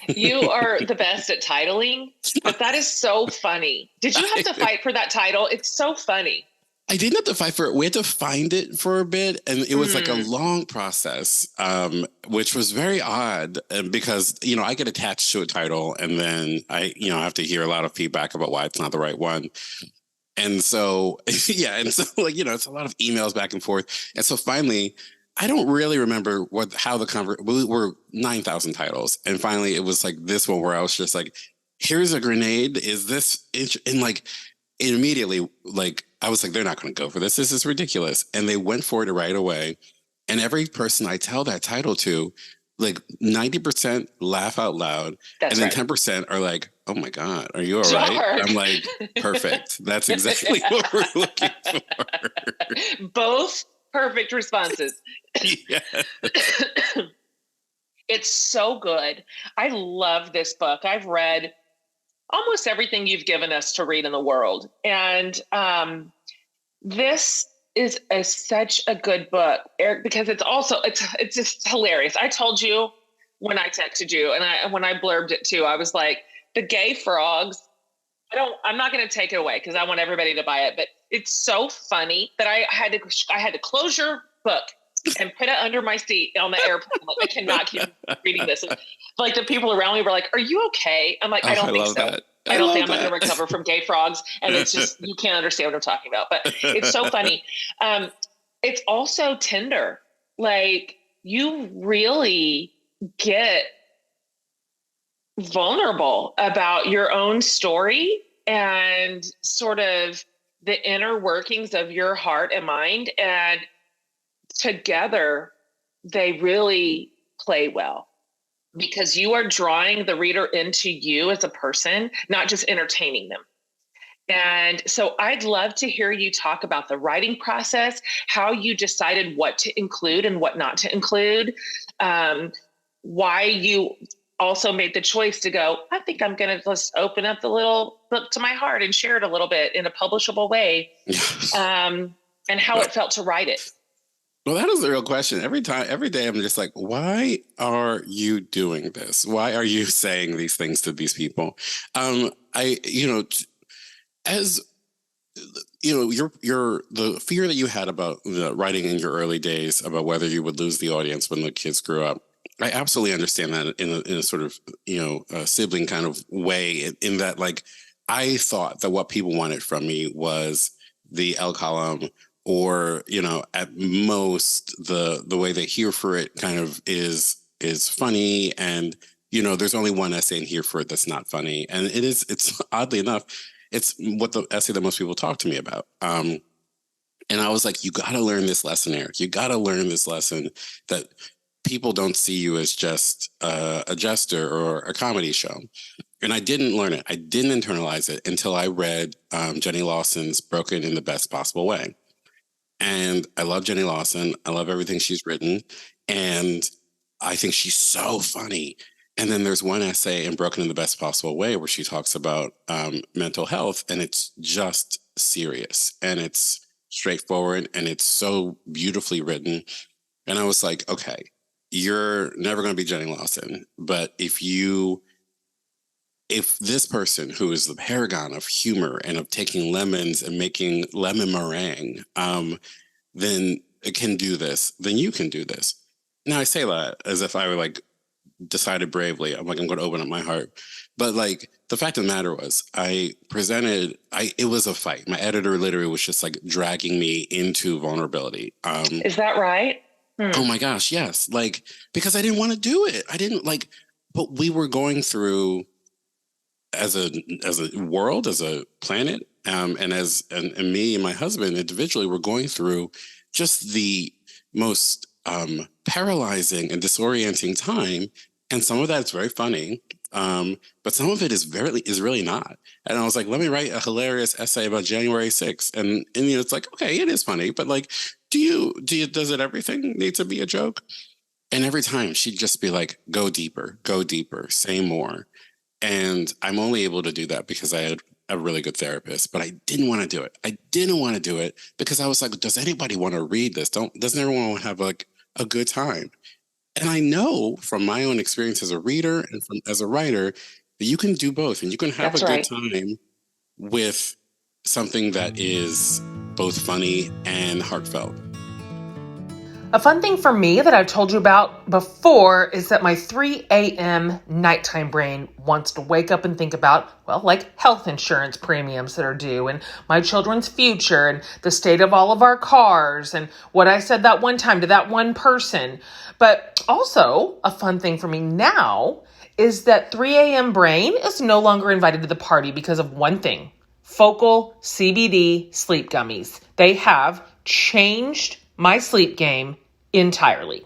you are the best at titling, but that is so funny. Did you have to fight for that title? It's so funny.
I didn't have to fight for it. We had to find it for a bit, and it was like a
Mm.
long process, which was very odd because I get attached to a title, and then I have to hear a lot of feedback about why it's not the right one. And so, yeah, and so it's a lot of emails back and forth. And so finally, I don't really remember how the we were 9,000 titles, and finally it was like this one where I was just like, "Here's a grenade. Is this?" And like immediately, like I was like, "They're not going to go for this. This is ridiculous." And they went for it right away. And every person I tell that title to, like 90% laugh out loud,
That's
and then
right.
10% are like, "Oh my God, are you all right?"
Dark.
I'm like, perfect. That's exactly what we're looking for.
Both perfect responses.
Yeah.
It's so good. I love this book. I've read almost everything you've given us to read in the world. And this is such a good book, Eric, because it's just hilarious. I told you when I texted you, and when I blurbed it too, I was like, the gay frogs. I'm not going to take it away because I want everybody to buy it, but it's so funny that I had to close your book and put it under my seat on the airplane. Like, I cannot keep reading this. And, like, the people around me were like, "Are you okay?" I'm like,
Oh,
"I don't
I
think
love
so.
that.
I don't think I'm
love
going to
that.
recover from gay frogs." And it's just, you can't understand what I'm talking about, but it's so funny. It's also tender. Like, you really get vulnerable about your own story and sort of the inner workings of your heart and mind. And together, they really play well because you are drawing the reader into you as a person, not just entertaining them. And so I'd love to hear you talk about the writing process, how you decided what to include and what not to include, why you also made the choice to go, I think I'm going to just open up the little book to my heart and share it a little bit in a publishable way, and how it felt to write it.
Well, that is the real question. Every day, I'm just like, why are you doing this? Why are you saying these things to these people? As your the fear that you had about writing in your early days about whether you would lose the audience when the kids grew up. I absolutely understand that in a sort of a sibling kind of way. In that, like, I thought that what people wanted from me was the L column, or at most the way they hear for it kind of is funny, and there's only one essay in here for it that's not funny, and it's oddly enough, it's what the essay that most people talk to me about. And I was like, you got to learn this lesson, Eric. You got to learn this lesson that people don't see you as just a jester or a comedy show. And I didn't learn it. I didn't internalize it until I read Jenny Lawson's Broken in the Best Possible Way. And I love Jenny Lawson. I love everything she's written. And I think she's so funny. And then there's one essay in Broken in the Best Possible Way where she talks about mental health, and it's just serious and it's straightforward and it's so beautifully written. And I was like, okay, you're never going to be Jenny Lawson, but if this person who is the paragon of humor and of taking lemons and making lemon meringue, then can do this, then you can do this. Now I say that as if I were like decided bravely. I'm like, I'm going to open up my heart. But like, the fact of the matter was, it was a fight. My editor literally was just like dragging me into vulnerability.
Is that right?
Oh my gosh, yes. Like, because I didn't want to do it. I didn't like, but we were going through as a world, as a planet, and me and my husband individually were going through just the most paralyzing and disorienting time. And some of that's very funny, but some of it is really not. And I was like, let me write a hilarious essay about January 6th. And it's like, okay, it is funny, but like, does it everything need to be a joke? And every time she'd just be like, go deeper, say more. And I'm only able to do that because I had a really good therapist, but I didn't want to do it. I didn't want to do it because I was like, does anybody want to read this? Doesn't everyone want to have like a good time? And I know from my own experience as a reader and as a writer that you can do both, and you can have
That's
a good
right.
time with something that is both funny and heartfelt.
A fun thing for me that I've told you about before is that my 3 a.m. nighttime brain wants to wake up and think about, well, like health insurance premiums that are due and my children's future and the state of all of our cars and what I said that one time to that one person. But also a fun thing for me now is that 3 a.m. brain is no longer invited to the party because of one thing: Focal CBD sleep gummies. They have changed my sleep game entirely.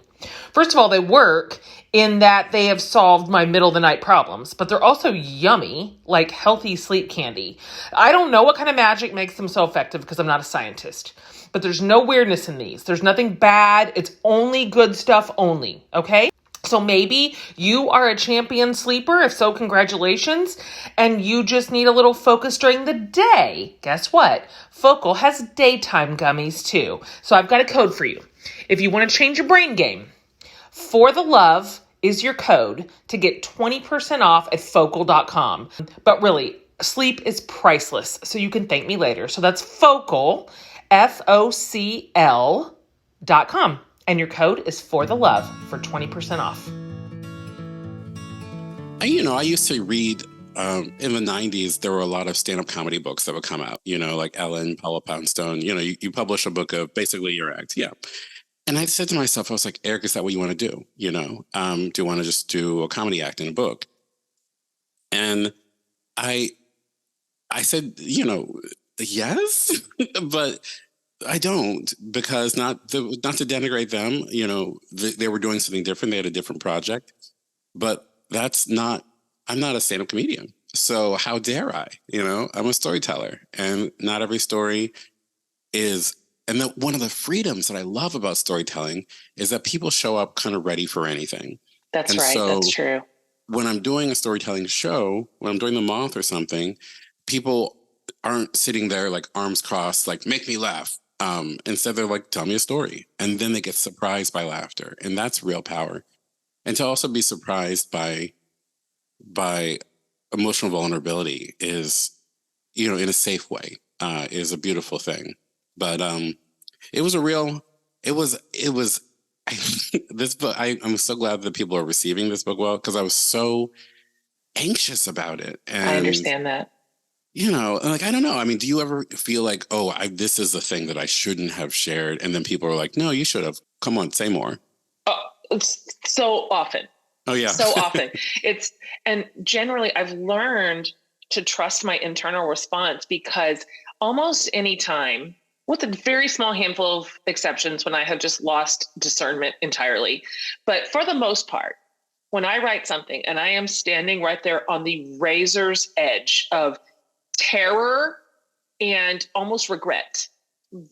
First of all, they work in that they have solved my middle of the night problems, but they're also yummy, like healthy sleep candy. I don't know what kind of magic makes them so effective because I'm not a scientist, but there's no weirdness in these. There's nothing bad. It's only good stuff only. Okay. So maybe you are a champion sleeper. If so, congratulations. And you just need a little focus during the day. Guess what? Focal has daytime gummies too. So I've got a code for you. If you want to change your brain game, For the Love is your code to get 20% off at focal.com. But really, sleep is priceless. So you can thank me later. So that's Focal, FOCL.com. And your code is For the Love for 20% off.
I used to read, in the 90s, there were a lot of stand-up comedy books that would come out, like Ellen, Paula Poundstone. You publish a book of basically your act. Yeah. And I said to myself, I was like, Eric, is that what you want to do? Do you want to just do a comedy act in a book? And I said, yes, but I don't, because not to denigrate them, they were doing something different. They had a different project, but I'm not a stand-up comedian. So how dare I? I'm a storyteller, and not every story is. And one of the freedoms that I love about storytelling is that people show up kind of ready for anything.
That's
and
right.
So
that's true.
when I'm doing a storytelling show, when I'm doing the Moth or something, people aren't sitting there like arms crossed, like make me laugh. Instead, they're like, tell me a story. And then they get surprised by laughter. And that's real power. And to also be surprised by emotional vulnerability is, in a safe way, is a beautiful thing. But this book, I'm so glad that people are receiving this book well, because I was so anxious about it. And
I understand that.
Like, I don't know. I mean, do you ever feel like, this is the thing that I shouldn't have shared? And then people are like, no, you should have. Come on, say more.
Oh, it's so often.
Oh, yeah.
So often. And generally I've learned to trust my internal response, because almost any time, with a very small handful of exceptions when I have just lost discernment entirely, but for the most part, when I write something and I am standing right there on the razor's edge of terror and almost regret,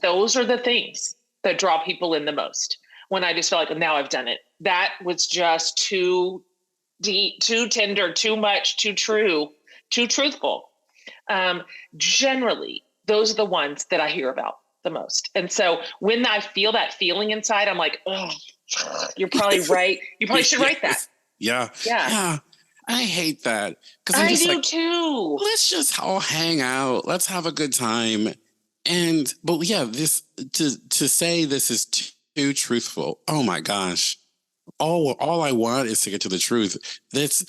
those are the things that draw people in the most. When I just feel like, now I've done it. That was just too deep, too tender, too much, too true, too truthful. Generally, those are the ones that I hear about the most. And so when I feel that feeling inside, I'm like, oh, you're probably right. You probably should write that.
Yeah. I hate that. Because
I do too.
Let's just all hang out. Let's have a good time. But yeah, this to say this is too truthful. Oh my gosh. All I want is to get to the truth. That's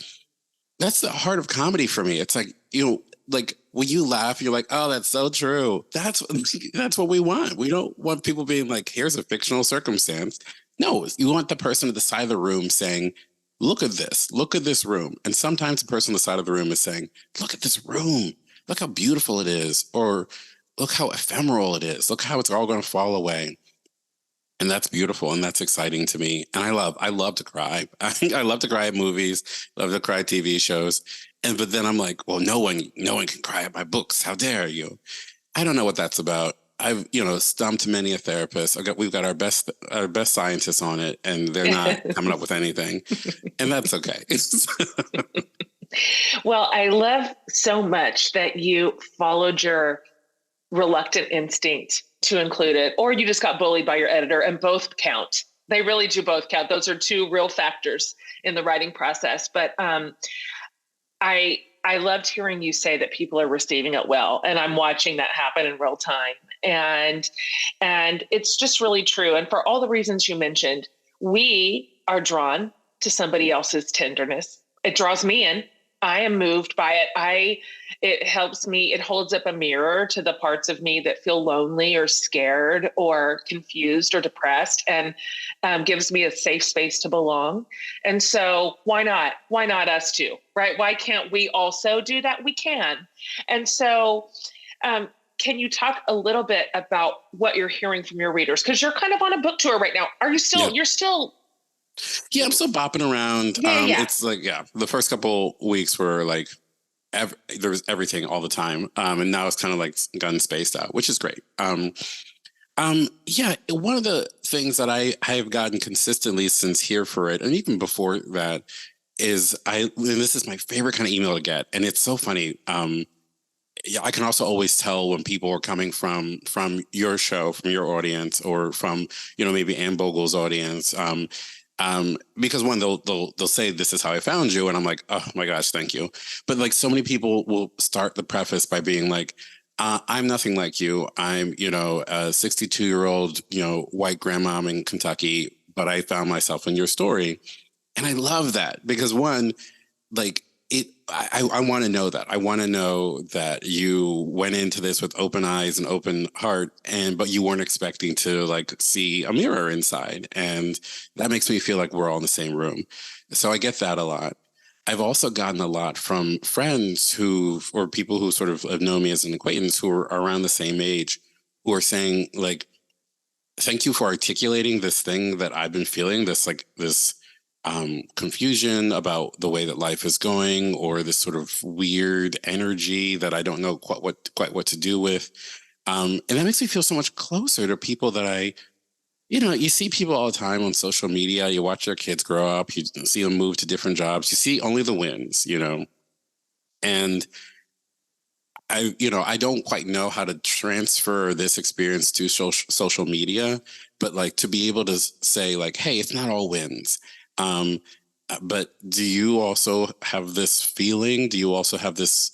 the heart of comedy for me. It's like, like when you laugh, you're like, oh, that's so true. That's what we want. We don't want people being like, here's a fictional circumstance. No, you want the person at the side of the room saying, look at this room. And sometimes the person on the side of the room is saying, look at this room. Look how beautiful it is. Or look how ephemeral it is. Look how it's all going to fall away. And that's beautiful, and that's exciting to me. And I love to cry. I love to cry at movies, love to cry at TV shows. But then I'm like, well, no one can cry at my books. How dare you? I don't know what that's about. I've, stumped many a therapist. We've got our best scientists on it, and they're not coming up with anything. And that's okay.
Well, I love so much that you followed your reluctant instinct to include it, or you just got bullied by your editor, and both count. They really do both count. Those are two real factors in the writing process. But I loved hearing you say that people are receiving it well, and I'm watching that happen in real time. And it's just really true. And for all the reasons you mentioned, we are drawn to somebody else's tenderness. It draws me in. I am moved by it. It helps me. It holds up a mirror to the parts of me that feel lonely or scared or confused or depressed, and gives me a safe space to belong. And so why not? Why not us too, right? Why can't we also do that? We can. And so, can you talk a little bit about what you're hearing from your readers? Because you're kind of on a book tour right now. Are you still,
Yeah.
you're still.
Yeah, I'm still bopping around.
Yeah.
It's like, the first couple weeks were like, there was everything all the time. And now it's kind of like gotten spaced out, which is great. Yeah, one of the things that I have gotten consistently since Here for It, and even before that, is and this is my favorite kind of email to get. And it's so funny. Yeah, I can also always tell when people are coming from your show, from your audience, or from, maybe Ann Bogle's audience. Because one, they'll say, "This is how I found you," and I'm like, "Oh my gosh, thank you." But like, so many people will start the preface by being like, "I'm nothing like you. I'm, a 62-year-old, white grandmom in Kentucky, but I found myself in your story," and I love that because one, like, I want to know that. I want to know that you went into this with open eyes and open heart, but you weren't expecting to like see a mirror inside. And that makes me feel like we're all in the same room. So I get that a lot. I've also gotten a lot from friends or people who sort of know me as an acquaintance who are around the same age, who are saying like, "Thank you for articulating this thing that I've been feeling, this confusion about the way that life is going, or this sort of weird energy that I don't know quite what to do with." And that makes me feel so much closer to people that you see people all the time on social media. You watch their kids grow up, you see them move to different jobs, you see only the wins, and I don't quite know how to transfer this experience to social media, but like to be able to say like, "Hey, it's not all wins." But do you also have this feeling? Do you also have this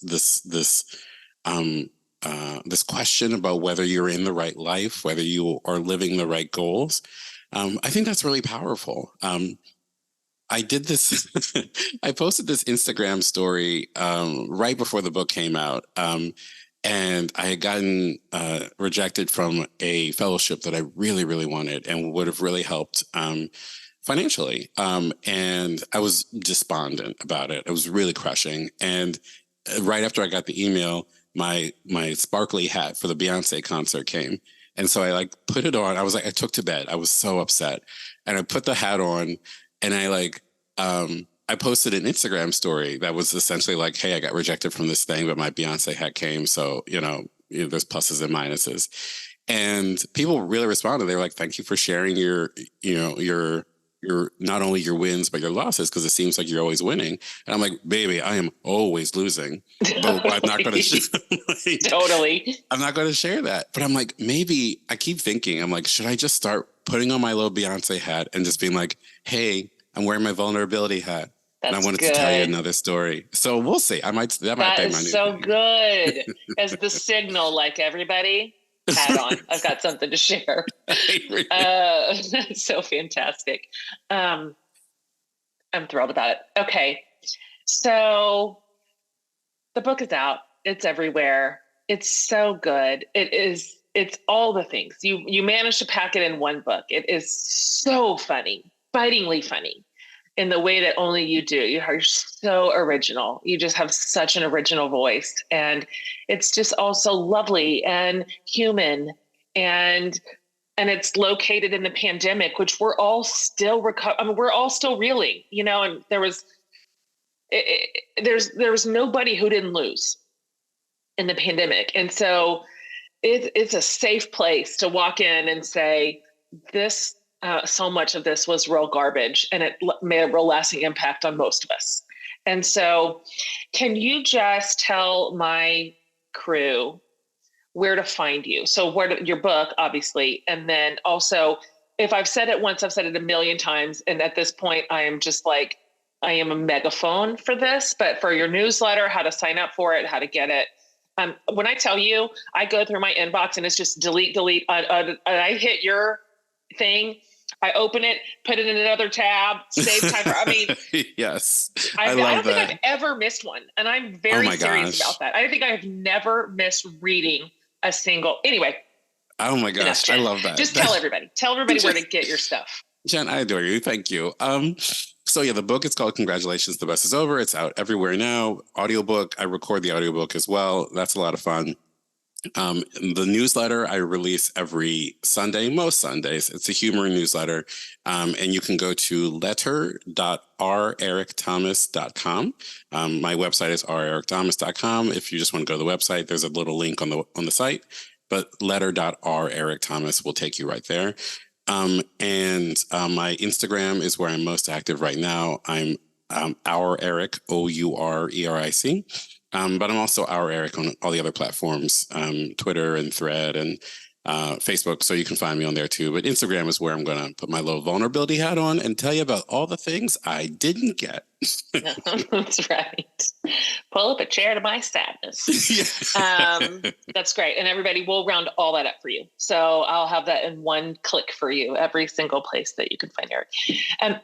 question about whether you're in the right life, whether you are living the right goals? I think that's really powerful. I did this. I posted this Instagram story right before the book came out, and I had gotten rejected from a fellowship that I really, really wanted and would have really helped financially. And I was despondent about it. It was really crushing. And right after I got the email, my sparkly hat for the Beyonce concert came. And so I like put it on. I took to bed. I was so upset. And I put the hat on, and I posted an Instagram story that was essentially like, "Hey, I got rejected from this thing, but my Beyonce hat came. So, there's pluses and minuses." And people really responded. They were like, "Thank you for sharing your not only your wins, but your losses, because it seems like you're always winning." And I'm like, "Baby, I am always losing, but I'm not going to
Totally.
I'm not going to share that." But I'm like, maybe I keep thinking, I'm like, should I just start putting on my little Beyonce hat and just being like, "Hey, I'm wearing my vulnerability hat, and I wanted to tell you another story." So we'll see. That might be my new
so
thing.
Good. As the signal, like, everybody, hat on. I've got something to share. That's so fantastic. I'm thrilled about it. Okay. So the book is out. It's everywhere. It's so good. It's all the things. You managed to pack it in one book. It is so funny, bitingly funny in the way that only you do. You're so original. You just have such an original voice. And it's just also lovely and human. And it's located in the pandemic, which we're all still we're all still reeling, and there was nobody who didn't lose in the pandemic. And so it's a safe place to walk in and say, this, so much of this was real garbage, and it made a real lasting impact on most of us. And so can you just tell my crew where to find you? So your book, obviously, and then also, if I've said it once, I've said it a million times. And at this point, I am just like, I am a megaphone for this, but for your newsletter, how to sign up for it, how to get it, When I tell you, I go through my inbox and it's just delete. I hit your thing. I open it, put it in another tab, save timer. I mean,
yes,
I
love
don't think
that.
I've ever missed one. And I'm
Oh
very
my
serious
gosh.
about that. I think I have never missed reading a single. Anyway,
Oh my
enough,
gosh, I
Jen.
love that.
Just tell everybody. Tell everybody where to get your stuff.
Jen, I adore you. Thank you. So yeah, the book is called Congratulations, the Best is Over. It's out everywhere now. Audiobook. I record the audiobook as well. That's a lot of fun. The newsletter I release every Sunday, most Sundays. It's a humor newsletter. And you can go to letter.rericthomas.com. My website is rericthomas.com. If you just want to go to the website, there's a little link on the site, but letter.rericthomas will take you right there. My Instagram is where I'm most active right now. I'm Our Eric, OURERIC. But I'm also Our Eric on all the other platforms, Twitter and Thread and Facebook. So you can find me on there too. But Instagram is where I'm going to put my little vulnerability hat on and tell you about all the things I didn't get.
That's right. Pull up a chair to my sadness. That's great. And everybody, we'll round all that up for you. So I'll have that in one click for you, every single place that you can find Eric.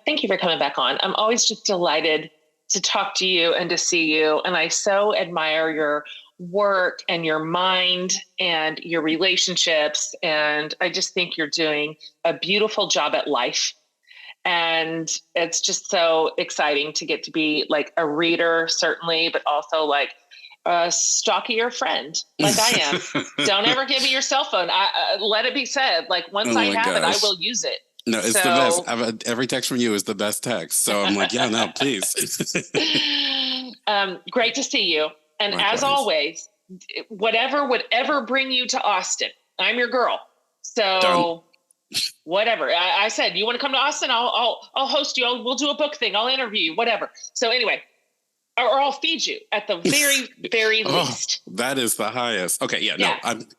Thank you for coming back on. I'm always just delighted to talk to you and to see you. And I so admire your work and your mind and your relationships. And I just think you're doing a beautiful job at life. And it's just so exciting to get to be like a reader, certainly, but also like a stalkier friend like I am. Don't ever give me your cell phone. Let it be said, like once I have it, I will use it.
No, it's the best. Every text from you is the best text. So I'm like, yeah, no, please.
Great to see you. And likewise. As always, whatever would ever bring you to Austin, I'm your girl. So done. Whatever. I said, you want to come to Austin? I'll host you. We'll do a book thing. I'll interview you, whatever. So anyway, or I'll feed you at the very, very least.
That is the highest. Okay. Yeah, no,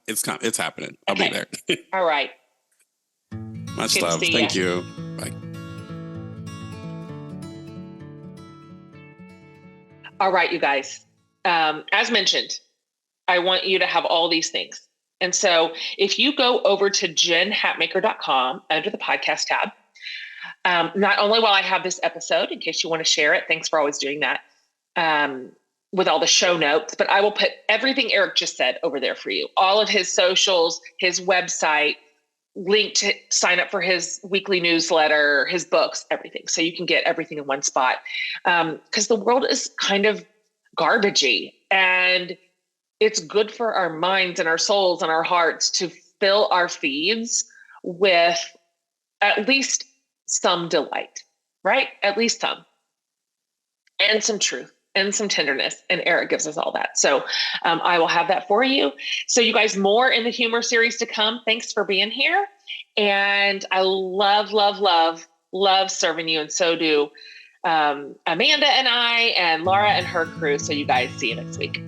it's happening. I'll be there.
All right.
Much love. Thank you. Bye.
All right, you guys. As mentioned, I want you to have all these things. And so if you go over to jenhatmaker.com under the podcast tab, not only will I have this episode in case you want to share it, thanks for always doing that, with all the show notes, but I will put everything Eric just said over there for you. All of his socials, his website, link to sign up for his weekly newsletter, his books, everything. So you can get everything in one spot. Because the world is kind of garbagey, and it's good for our minds and our souls and our hearts to fill our feeds with at least some delight, right? At least some. And some truth and some tenderness. And Eric gives us all that. So I will have that for you. So you guys, more in the humor series to come. Thanks for being here. And I love serving you. And so do Amanda and I and Laura and her crew. So you guys, see you next week.